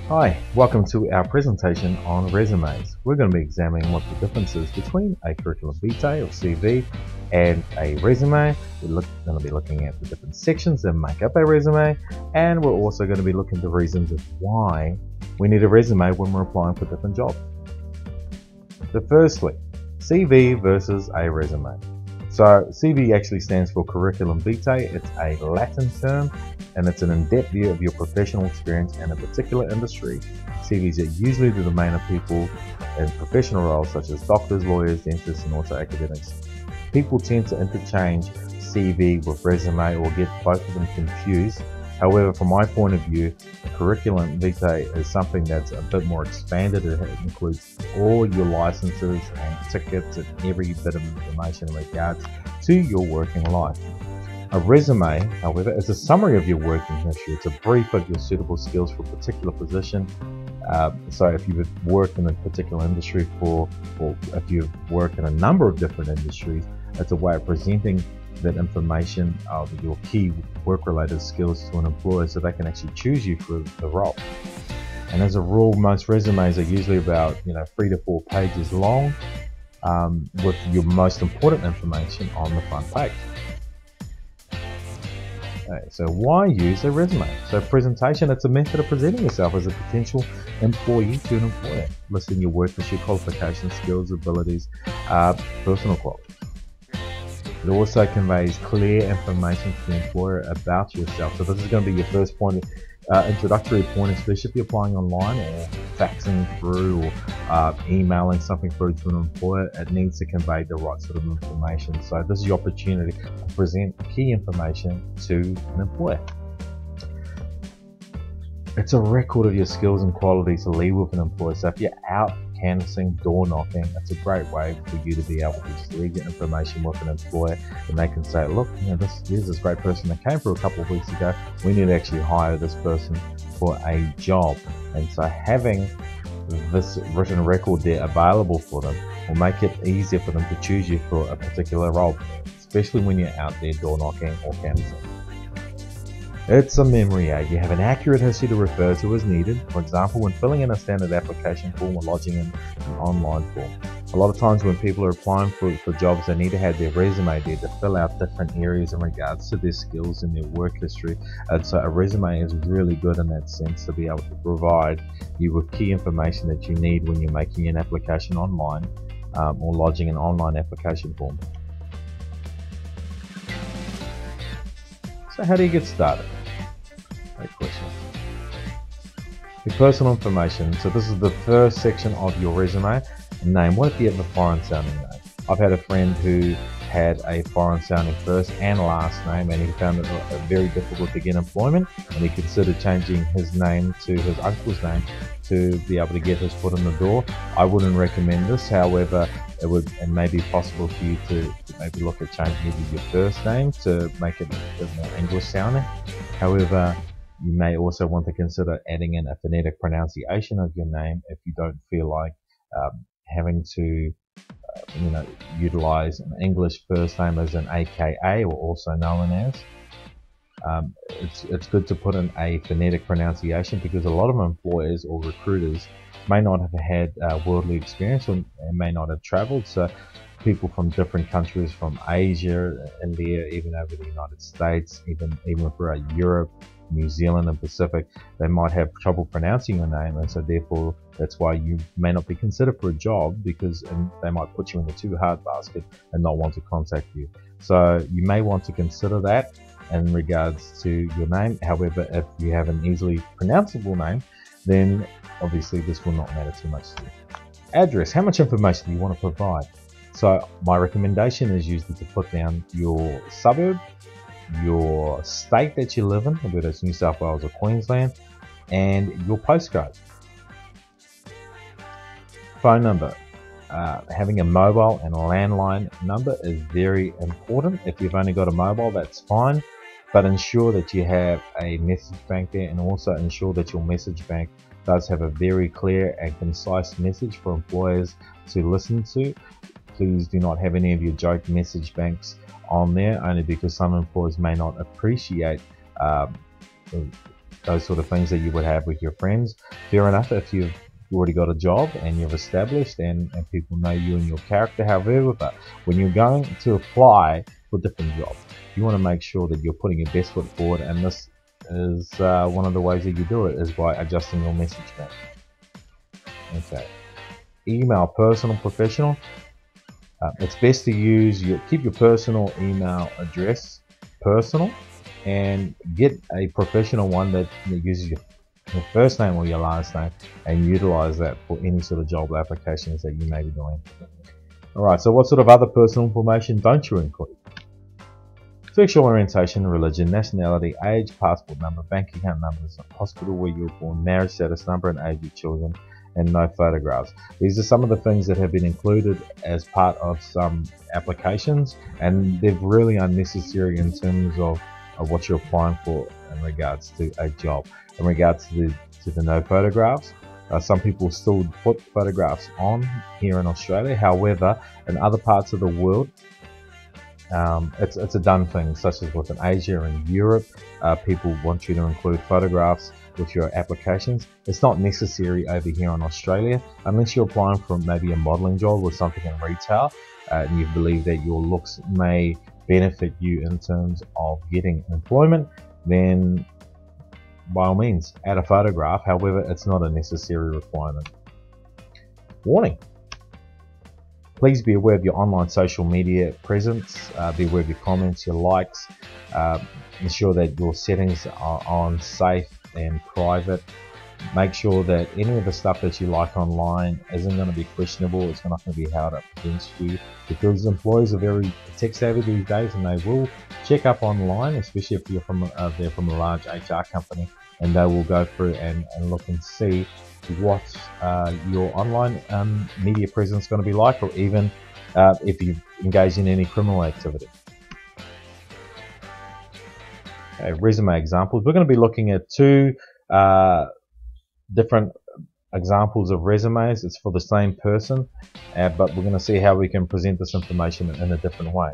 Hi, welcome to our presentation on resumes. We're going to be examining what the difference is between a curriculum vitae or CV and a resume. We're going to be looking at the different sections that make up a resume, and we're also going to be looking at the reasons of why we need a resume when we're applying for different jobs. So firstly, CV versus a resume. So CV actually stands for curriculum vitae. It's a Latin term and it's an in-depth view of your professional experience in a particular industry. CVs are usually the domain of people in professional roles such as doctors, lawyers, dentists, and also academics. People tend to interchange CV with resume or get both of them confused. However, from my point of view, curriculum vitae is something that's a bit more expanded. It includes all your licenses and tickets and every bit of information in regards to your working life. A resume, however, is a summary of your working history. It's a brief of your suitable skills for a particular position. So if you've worked in a particular industry or if you've worked in a number of different industries, it's a way of presenting that information of your key work-related skills to an employer so they can actually choose you for the role. And as a rule, most resumes are usually about 3 to 4 pages long, with your most important information on the front page. Okay, so why use a resume? So presentation, it's a method of presenting yourself as a potential employee to an employer, listing your work history, qualifications, skills, abilities, personal qualities. It also conveys clear information to the employer about yourself. So this is going to be your first point, introductory point, especially if you're applying online or faxing through or emailing something through to an employer. It needs to convey the right sort of information. So this is your opportunity to present key information to an employer. It's a record of your skills and qualities to leave with an employer. So if you're out canvassing, door knocking, it's a great way for you to be able to just leave your information with an employer, and they can say, look, here's this great person that came for a couple of weeks ago. We need to actually hire this person for a job. And so having this written record there available for them will make it easier for them to choose you for a particular role, especially when you're out there door knocking or canvassing. It's a memory aid. You have an accurate history to refer to as needed. For example, when filling in a standard application form or lodging in an online form. A lot of times when people are applying for jobs, they need to have their resume there to fill out different areas in regards to their skills and their work history. And so a resume is really good in that sense to be able to provide you with key information that you need when you're making an application online or lodging an online application form. So how do you get started? Great question. Your personal information. So this is the first section of your resume. Name. What if you have a foreign sounding name? I've had a friend who had a foreign sounding first and last name, and he found it very difficult to get employment, and he considered changing his name to his uncle's name to be able to get his foot in the door. I wouldn't recommend this. However, it may be possible for you to maybe look at changing either your first name to make it a bit more English sounding. However, you may also want to consider adding in a phonetic pronunciation of your name if you don't feel like having to utilize an English first name as an AKA, or also known as. It's good to put in a phonetic pronunciation because a lot of employers or recruiters may not have had worldly experience and may not have traveled. So people from different countries, from Asia, India, even over the United States, even throughout Europe, New Zealand and Pacific, they might have trouble pronouncing your name, and so therefore that's why you may not be considered for a job, because they might put you in the too hard basket and not want to contact you. So you may want to consider that in regards to your name. However, if you have an easily pronounceable name, then obviously this will not matter too much to you. Address. How much information do you want to provide? So my recommendation is usually to put down your suburb, your state that you live in, whether it's New South Wales or Queensland, and your postcode. Phone number. Having a mobile and a landline number is very important. If you've only got a mobile, that's fine, but ensure that you have a message bank there, and also ensure that your message bank does have a very clear and concise message for employers to listen to. Please do not have any of your joke message banks on there, only because some employers may not appreciate those sort of things that you would have with your friends. Fair enough if you've already got a job and you've established and people know you and your character. However, but when you're going to apply for different jobs, you want to make sure that you're putting your best foot forward, and this is one of the ways that you do it is by adjusting your message bank. Okay, email, personal, professional. It's best to keep your personal email address personal and get a professional one that uses your first name or your last name, and utilize that for any sort of job applications that you may be doing. Alright, so what sort of other personal information don't you include? Sexual orientation, religion, nationality, age, passport number, bank account numbers, hospital where you were born, marriage status, number and age of children, and no photographs. These are some of the things that have been included as part of some applications, and they're really unnecessary in terms of what you're applying for in regards to a job. In regards to the no photographs, some people still put photographs on here in Australia. However, in other parts of the world, it's a done thing, such as within Asia and Europe. People want you to include photographs with your applications. It's not necessary over here in Australia unless you're applying for maybe a modeling job or something in retail, and you believe that your looks may benefit you in terms of getting employment. Then by all means add a photograph. However, it's not a necessary requirement. Warning: please be aware of your online social media presence. Be aware of your comments, your likes. Ensure that your settings are on safe and private. Make sure that any of the stuff that you like online isn't going to be questionable. It's not going to be held up against you, because employers are very tech savvy these days, and they will check up online, especially if you're they're from a large HR company, and they will go through and look and see what your online media presence is going to be like, or even if you've engaged in any criminal activity. Okay, resume examples. We're going to be looking at two different examples of resumes. It's for the same person, but we're going to see how we can present this information in a different way.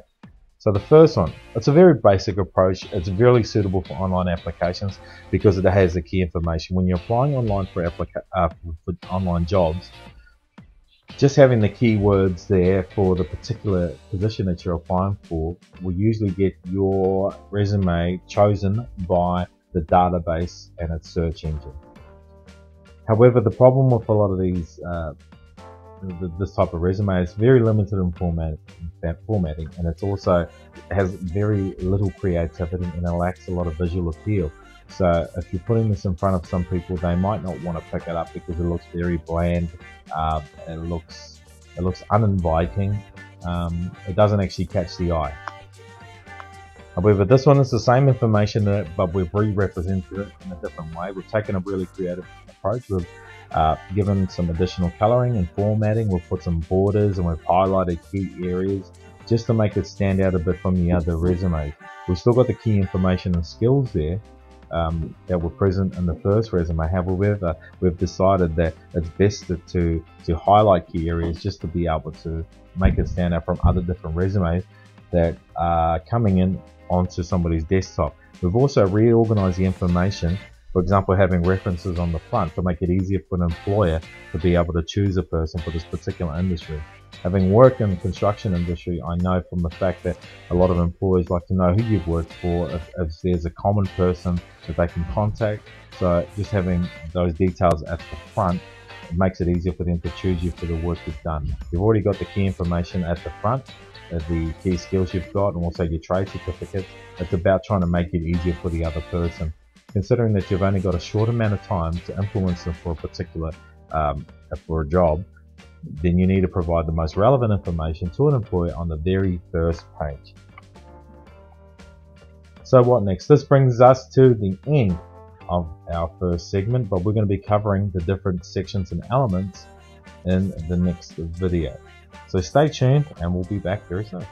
So the first one, it's a very basic approach. It's really suitable for online applications because it has the key information. When you're applying online for online jobs, just having the keywords there for the particular position that you're applying for will usually get your resume chosen by the database and its search engine. However, the problem with a lot of these this type of resume is very limited in formatting, and it also has very little creativity and it lacks a lot of visual appeal. So if you're putting this in front of some people, they might not want to pick it up because it looks very bland. It looks uninviting. It doesn't actually catch the eye. However, this one is the same information, but we've re-represented it in a different way. We've taken a really creative approach. We've given some additional coloring and formatting. We've put some borders and we've highlighted key areas just to make it stand out a bit from the other resumes. We've still got the key information and skills there that were present in the first resume. However, we've decided that it's best to highlight key areas just to be able to make it stand out from other different resumes that are coming in onto somebody's desktop. We've also reorganized the information, for example, having references on the front to make it easier for an employer to be able to choose a person for this particular industry. Having worked in the construction industry, I know from the fact that a lot of employees like to know who you've worked for, if there's a common person that they can contact. So just having those details at the front, it makes it easier for them to choose you for the work you've done. You've already got the key information at the front, the key skills you've got, and also your trade certificates. It's about trying to make it easier for the other person. Considering that you've only got a short amount of time to influence them for a particular for a job, then you need to provide the most relevant information to an employer on the very first page. So what next? This brings us to the end of our first segment, but we're going to be covering the different sections and elements in the next video. So stay tuned and we'll be back very soon.